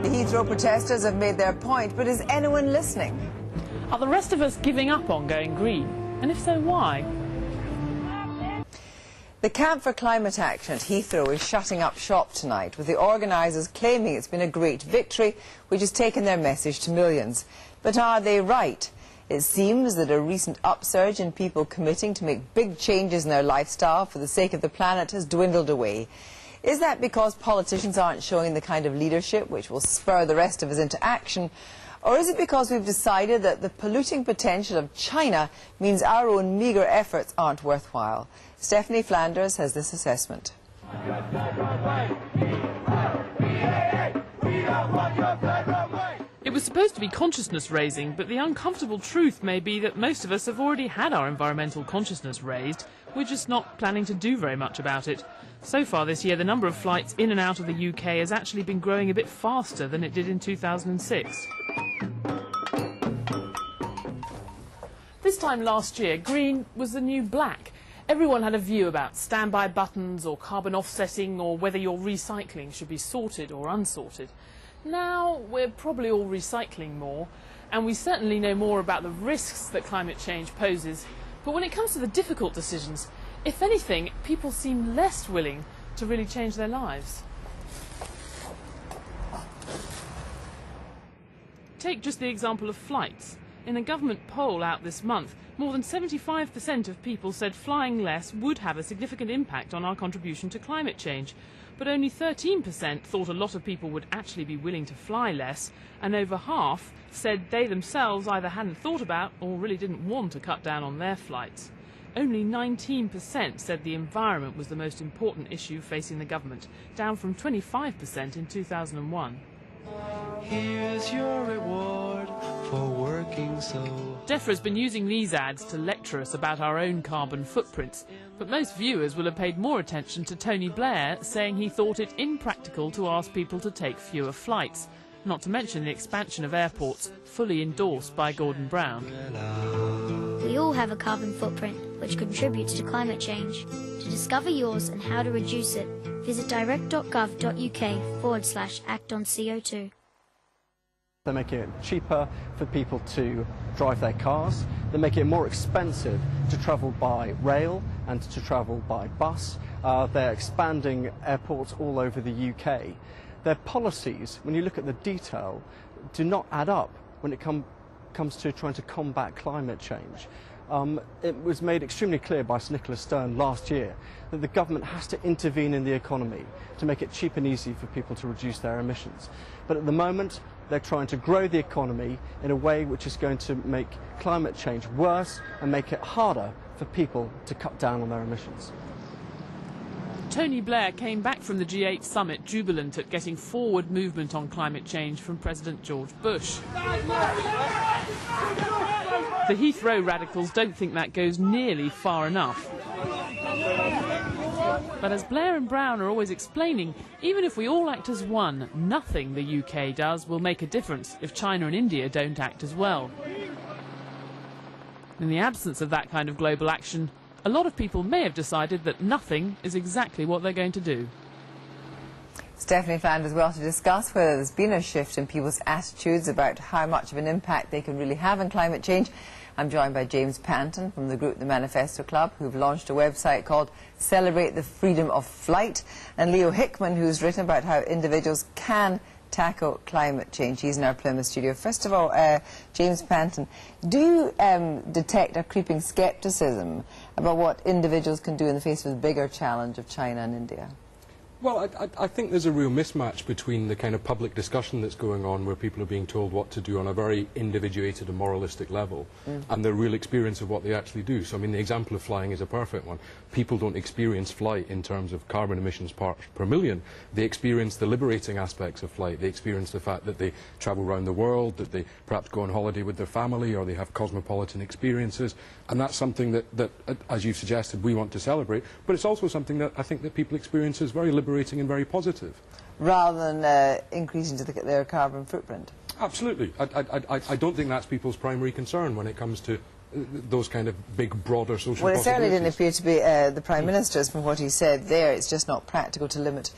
The Heathrow protesters have made their point, but is anyone listening? Are the rest of us giving up on going green? And if so, why? The Camp for Climate Action at Heathrow is shutting up shop tonight, with the organisers claiming it's been a great victory, which has taken their message to millions. But are they right? It seems that a recent upsurge in people committing to make big changes in their lifestyle for the sake of the planet has dwindled away. Is that because politicians aren't showing the kind of leadership which will spur the rest of us into action? Or is it because we've decided that the polluting potential of China means our own meagre efforts aren't worthwhile? Stephanice Flanders has this assessment. It was supposed to be consciousness raising, but the uncomfortable truth may be that most of us have already had our environmental consciousness raised. We're just not planning to do very much about it. So far this year, the number of flights in and out of the UK has actually been growing a bit faster than it did in 2006. This time last year, green was the new black. Everyone had a view about standby buttons or carbon offsetting or whether your recycling should be sorted or unsorted. Now we're probably all recycling more, and we certainly know more about the risks that climate change poses. But when it comes to the difficult decisions, if anything, people seem less willing to really change their lives. Take just the example of flights. In a government poll out this month, more than 75% of people said flying less would have a significant impact on our contribution to climate change. But only 13% thought a lot of people would actually be willing to fly less, and over half said they themselves either hadn't thought about or really didn't want to cut down on their flights. Only 19% said the environment was the most important issue facing the government, down from 25% in 2001. Here's your reward for working so hard. DEFRA's been using these ads to lecture us about our own carbon footprints, but most viewers will have paid more attention to Tony Blair saying he thought it impractical to ask people to take fewer flights, not to mention the expansion of airports, fully endorsed by Gordon Brown. We all have a carbon footprint which contributes to climate change. To discover yours and how to reduce it, visit direct.gov.uk/act-on-CO2. They're making it cheaper for people to drive their cars. They're making it more expensive to travel by rail and to travel by bus. They're expanding airports all over the UK. Their policies, when you look at the detail, do not add up when it comes to trying to combat climate change. It was made extremely clear by Sir Nicholas Stern last year that the government has to intervene in the economy to make it cheap and easy for people to reduce their emissions. But at the moment, they're trying to grow the economy in a way which is going to make climate change worse and make it harder for people to cut down on their emissions. Tony Blair came back from the G8 summit jubilant at getting forward movement on climate change from President George Bush. The Heathrow radicals don't think that goes nearly far enough. But as Blair and Brown are always explaining, even if we all act as one, nothing the UK does will make a difference if China and India don't act as well. In the absence of that kind of global action, a lot of people may have decided that nothing is exactly what they're going to do. Stephanice Flanders well to discuss whether there's been a shift in people's attitudes about how much of an impact they can really have on climate change. I'm joined by James Panton from the group The Manifesto Club, who've launched a website called Celebrate the Freedom of Flight, and Leo Hickman, who's written about how individuals can tackle climate change. He's in our Plymouth studio. First of all, James Panton, do you detect a creeping scepticism about what individuals can do in the face of the bigger challenge of China and India? Well, I think there's a real mismatch between the kind of public discussion that's going on where people are being told what to do on a very individuated and moralistic level and the real experience of what they actually do. So, I mean, the example of flying is a perfect one. People don't experience flight in terms of carbon emissions parts per million. They experience the liberating aspects of flight. They experience the fact that they travel around the world, that they perhaps go on holiday with their family, or they have cosmopolitan experiences. And that's something that as you've suggested, we want to celebrate. But it's also something that I think that people experience as very liberating and very positive. Rather than increasing their carbon footprint? Absolutely. I don't think that's people's primary concern when it comes to those kind of big, broader social Well, it certainly didn't possibilities. appear to be the Prime Minister's from what he said there. It's just not practical to limit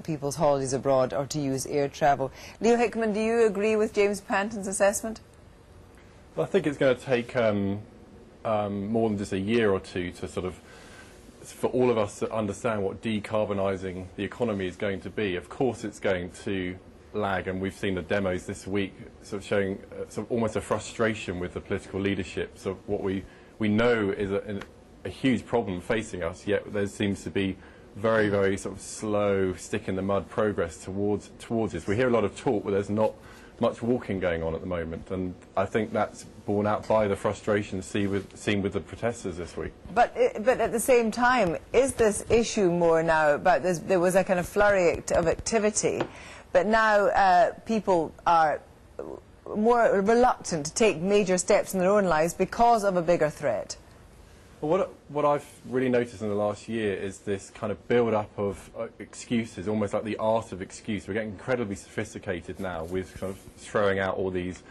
people's holidays abroad or to use air travel. Leo Hickman, do you agree with James Panton's assessment? Well, I think it's going to take more than just a year or two to sort of, for all of us to understand what decarbonising the economy is going to be. Of course it's going to lag, and we've seen the demos this week sort of showing sort of almost a frustration with the political leadership. So what we know is a huge problem facing us, yet there seems to be very, very sort of slow, stick-in-the-mud progress towards this. We hear a lot of talk, but there's not much walking going on at the moment, and I think that's borne out by the frustration seen with the protesters this week. But at the same time, is this issue more now about this? There was a kind of flurry of activity, but now people are more reluctant to take major steps in their own lives because of a bigger threat. Well, what I've really noticed in the last year is this kind of build-up of excuses, almost like the art of excuse. We're getting incredibly sophisticated now with kind of throwing out all these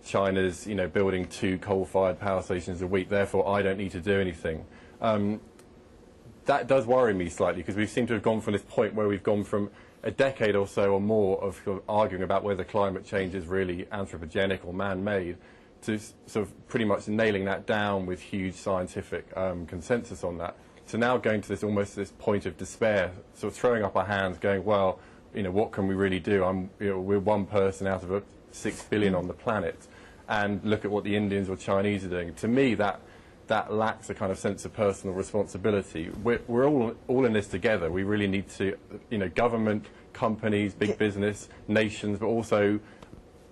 China's, you know, building 2 coal-fired power stations a week, therefore I don't need to do anything. That does worry me slightly, because we seem to have gone from this point where we've gone from a decade or so or more of arguing about whether climate change is really anthropogenic or man-made, to sort of pretty much nailing that down with huge scientific consensus on that. So now going to this almost this point of despair, sort of throwing up our hands, going, well, you know, what can we really do? We're one person out of 6 billion on the planet, and look at what the Indians or Chinese are doing. To me, that lacks a kind of sense of personal responsibility. We're all in this together. We really need to, you know, government, companies, big business, nations, but also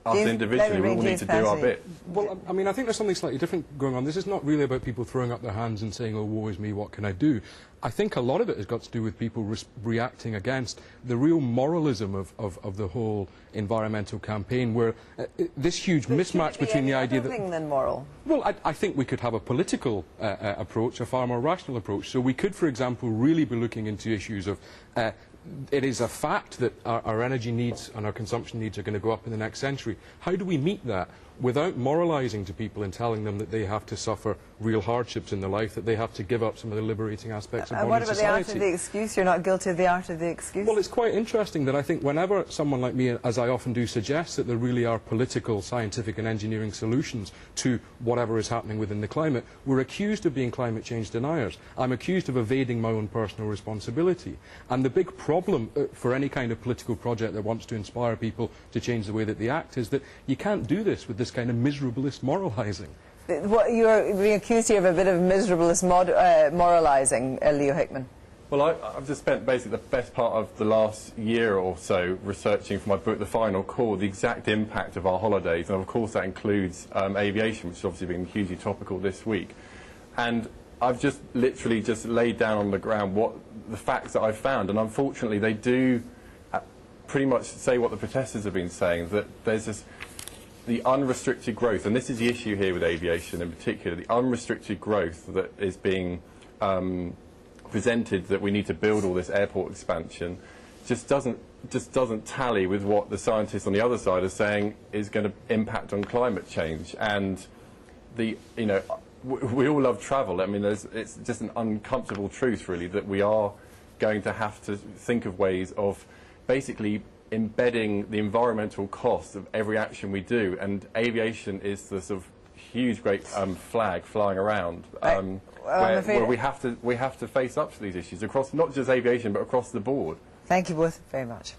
us individually, we all need to do our bit. Well, I mean, I think there's something slightly different going on. This is not really about people throwing up their hands and saying, oh, woe is me, what can I do? I think a lot of it has got to do with people reacting against the real moralism of the whole environmental campaign, where this huge mismatch between the idea that... Anything than moral? Well, I think we could have a political approach, a far more rational approach. So we could, for example, really be looking into issues of... it is a fact that our energy needs and our consumption needs are going to go up in the next century. How do we meet that without moralising to people and telling them that they have to suffer real hardships in their life, that they have to give up some of the liberating aspects of modern society? And what about the art of the excuse? You're not guilty of the art of the excuse? Well, it's quite interesting that I think whenever someone like me, as I often do, suggests that there really are political, scientific and engineering solutions to whatever is happening within the climate, we're accused of being climate change deniers. I'm accused of evading my own personal responsibility. And the big problem for any kind of political project that wants to inspire people to change the way that they act is that you can't do this with this kind of miserabilist moralising. You're being accused here of a bit of miserabilist moralising, Leo Hickman. Well, I've just spent basically the best part of the last year or so researching for my book, The Final Call, the exact impact of our holidays, and of course that includes aviation, which has obviously been hugely topical this week. And I've just literally just laid down on the ground what the facts that I've found, and unfortunately they do pretty much say what the protesters have been saying, that there's this... the unrestricted growth, and this is the issue here with aviation in particular, the unrestricted growth that is being presented, that we need to build all this airport expansion, just doesn't tally with what the scientists on the other side are saying is going to impact on climate change. And we all love travel. I mean, it's just an uncomfortable truth, really, that we are going to have to think of ways of basically embedding the environmental cost of every action we do, and aviation is the sort of huge, great flag flying around, where we have to face up to these issues across not just aviation but across the board. Thank you both very much.